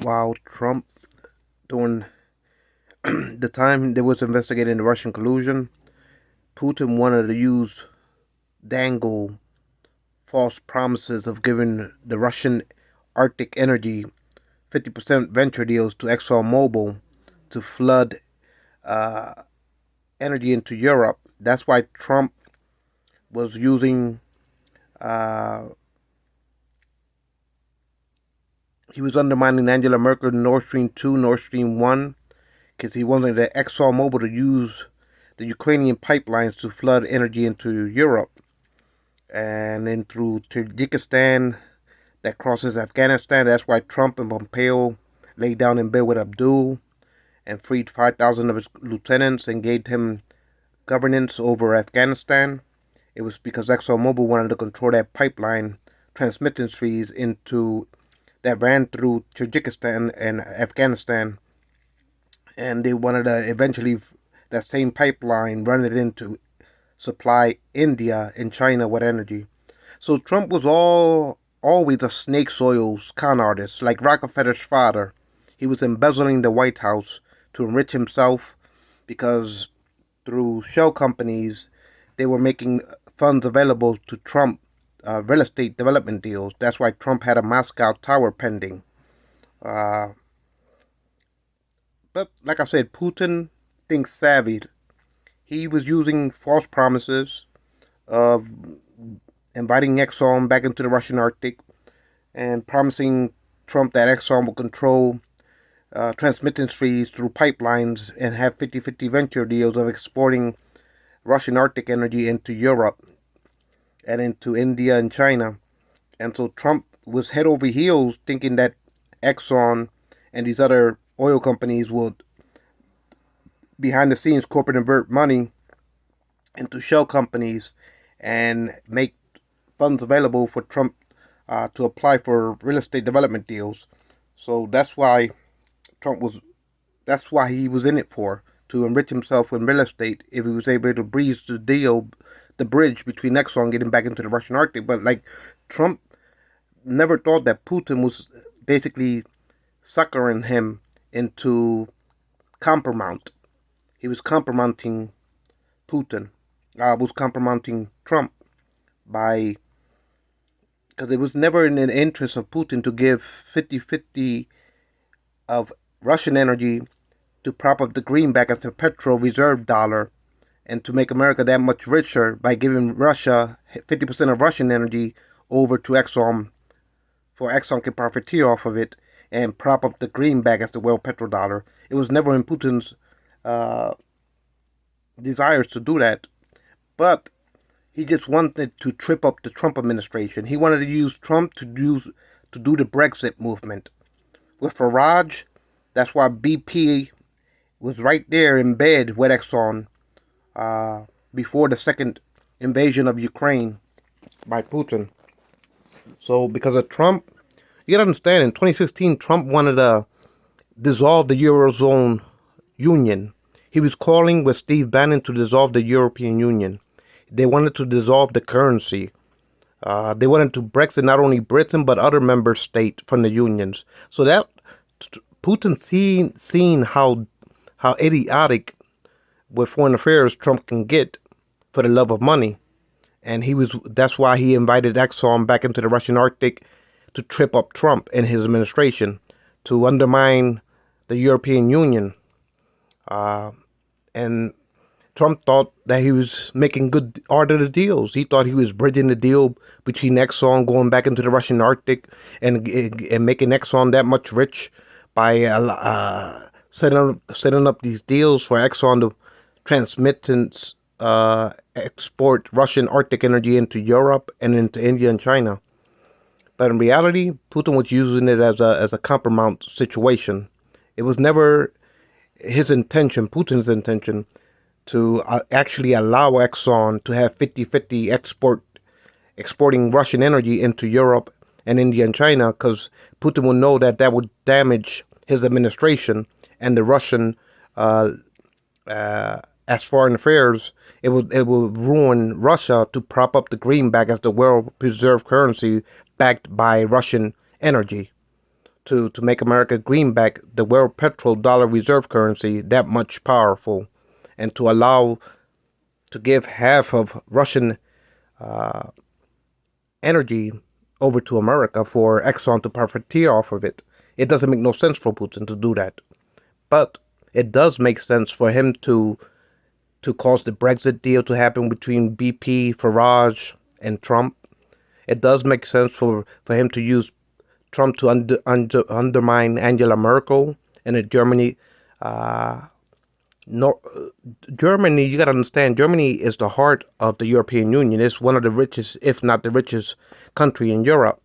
while Trump, during the time they was investigating the Russian collusion, Putin wanted to use dangle false promises of giving the Russian Arctic energy 50% venture deals to ExxonMobil to flood uh, energy into Europe. That's why Trump was using, uh, he was undermining Angela Merkel Nord Stream 2, Nord Stream 1, because he wanted the ExxonMobil to use the Ukrainian pipelines to flood energy into Europe. And then through Tajikistan, that crosses Afghanistan. That's why Trump and Pompeo laid down in bed with Abdul and freed 5,000 of his lieutenants and gave him governance over Afghanistan. It was because ExxonMobil wanted to control that pipeline transmittance fees into that ran through Tajikistan and Afghanistan, and they wanted to eventually that same pipeline run it into supply India and China with energy. So Trump was always a snake oils con artist, like Rockefeller's father. He was embezzling the White House to enrich himself because through shell companies they were making funds available to Trump real estate development deals. That's why Trump had a Moscow tower pending. Uh, but like I said, Putin thinks savvy. He was using false promises of inviting Exxon back into the Russian Arctic and promising Trump that Exxon will control transmittance fees through pipelines and have 50-50 venture deals of exporting Russian Arctic energy into Europe and into India and China. And so Trump was head over heels thinking that Exxon and these other oil companies would, behind the scenes, corporate invert money into shell companies and make funds available for Trump to apply for real estate development deals. So that's why he was in it for, to enrich himself in real estate if he was able to breeze the bridge between Exxon getting back into the Russian Arctic. But like Trump never thought that Putin was basically suckering him into compromise. He was compromising Putin, was compromising Trump by, because it was never in the interest of Putin to give 50-50 of Russian energy to prop up the greenback as the petrol reserve dollar and to make America that much richer by giving Russia 50% of Russian energy over to Exxon, for Exxon can profiteer off of it and prop up the greenback as the world petrodollar. It was never in Putin's uh, desires to do that, but he just wanted to trip up the Trump administration. He wanted to use Trump to do the Brexit movement with Farage. That's why BP was right there in bed with Exxon before the second invasion of Ukraine by Putin. So because of Trump, you gotta understand, in 2016, Trump wanted to dissolve the Eurozone Union. He was calling with Steve Bannon to dissolve the European Union. They wanted to dissolve the currency. They wanted to Brexit not only Britain but other member states from the unions. So that Putin seen how idiotic with foreign affairs Trump can get for the love of money, and that's why he invited Exxon back into the Russian Arctic to trip up Trump and his administration, to undermine the European Union. And Trump thought that he was making good art of the deals. He thought he was bridging the deal between Exxon going back into the Russian Arctic and making Exxon that much rich by setting up these deals for Exxon to transmittance export Russian Arctic energy into Europe and into India and China. But in reality, Putin was using it as a compromise situation. It was never his intention, Putin's intention, to actually allow Exxon to have 50-50 exporting Russian energy into Europe and India and China, because Putin will know that that would damage his administration and the Russian as foreign affairs. It will ruin Russia to prop up the greenback as the world preserved currency backed by Russian energy. to make America greenback the world petrodollar reserve currency that much powerful, and to allow to give half of Russian uh, energy over to America for Exxon to profiteer off of it. It doesn't make no sense for Putin to do that, but it does make sense for him to cause the Brexit deal to happen between BP, Farage, and Trump. It does make sense for him to use Trump to undermine Angela Merkel and Germany. Uh, no, Germany, you got to understand, Germany is the heart of the European Union. It's one of the richest, if not the richest, country in Europe.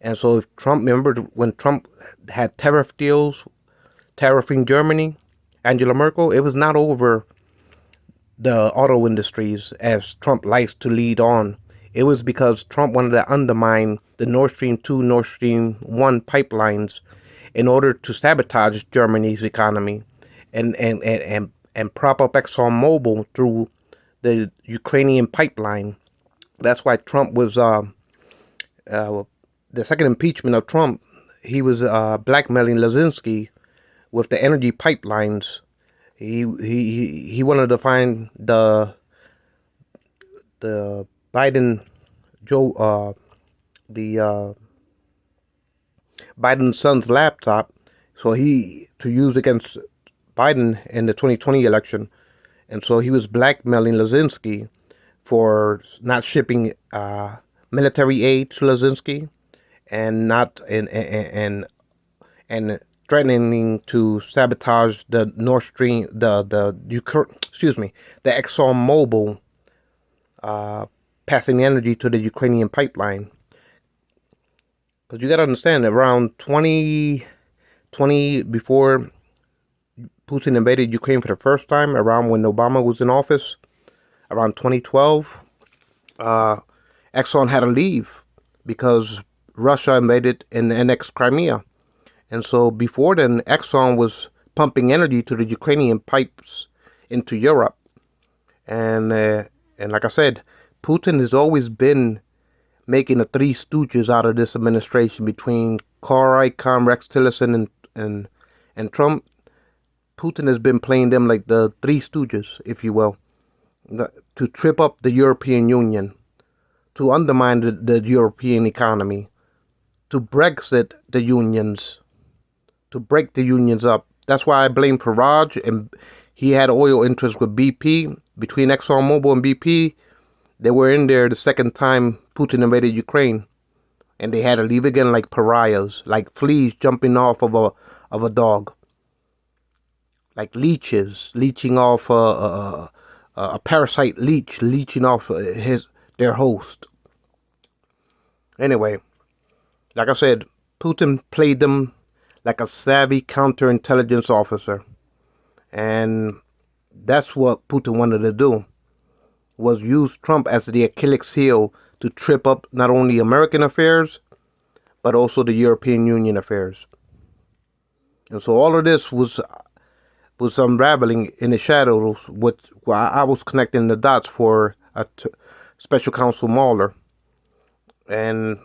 And so, if Trump, remember when Trump had tariff deals, tariffing Germany, Angela Merkel, it was not over the auto industries as Trump likes to lead on. It was because Trump wanted to undermine the Nord Stream 2, Nord Stream 1 pipelines in order to sabotage Germany's economy and prop up ExxonMobil through the Ukrainian pipeline. That's why Trump was uh, the second impeachment of Trump. He was blackmailing Lazinski with the energy pipelines. He wanted to find the Biden Joe the Biden's son's laptop, so he to use against Biden in the 2020 election, and so he was blackmailing Lazinski for not shipping military aid to Lazinski and not and threatening to sabotage the Nord Stream, the Exxon Mobil passing energy to the Ukrainian pipeline. Because you got to understand, around 2020, before Putin invaded Ukraine for the first time, around when Obama was in office, around 2012, uh, Exxon had to leave because Russia invaded and annexed Crimea. And so before then, Exxon was pumping energy to the Ukrainian pipes into Europe. And like I said, Putin has always been making the Three Stooges out of this administration between Carl Icahn, Rex Tillerson, and Trump. Putin has been playing them like the Three Stooges, if you will, to trip up the European Union, to undermine the European economy, to Brexit the unions, to break the unions up. That's why I blame Farage, and he had oil interests with BP. Between ExxonMobil and BP, they were in there the second time Putin invaded Ukraine, and they had to leave again like pariahs, like fleas jumping off of a dog, like leeches leeching off a parasite leech leeching off their host. Anyway, like I said, Putin played them like a savvy counterintelligence officer, and that's what Putin wanted to do, was use Trump as the Achilles heel to trip up not only American affairs, but also the European Union affairs. And so all of this was unraveling in the shadows, while I was connecting the dots for Special Counsel Mueller. And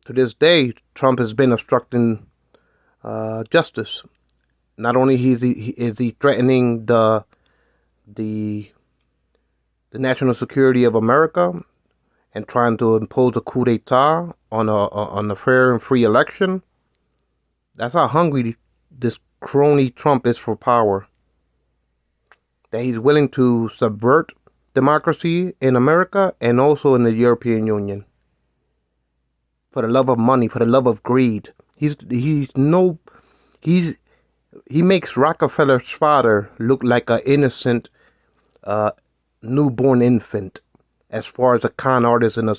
to this day, Trump has been obstructing justice. Not only is he threatening the national security of America and trying to impose a coup d'état on a fair and free election. That's how hungry this crony Trump is for power. That he's willing to subvert democracy in America and also in the European Union. For the love of money, for the love of greed. He makes Rockefeller's father look like an innocent newborn infant, as far as a con artist and a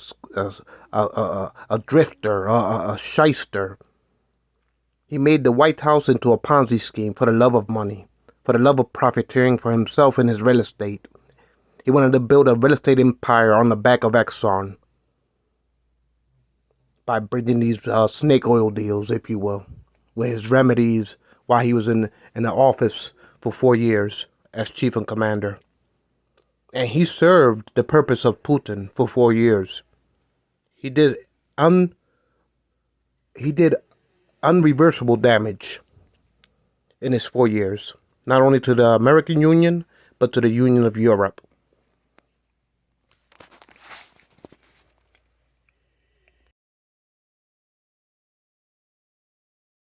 drifter, a shyster. He made the White House into a Ponzi scheme for the love of money, for the love of profiteering for himself and his real estate. He wanted to build a real estate empire on the back of Exxon by bringing these snake oil deals, if you will, with his remedies while he was in the office for 4 years as chief and commander. And he served the purpose of Putin for 4 years. He did unreversible damage in his 4 years, not only to the American Union, but to the Union of Europe.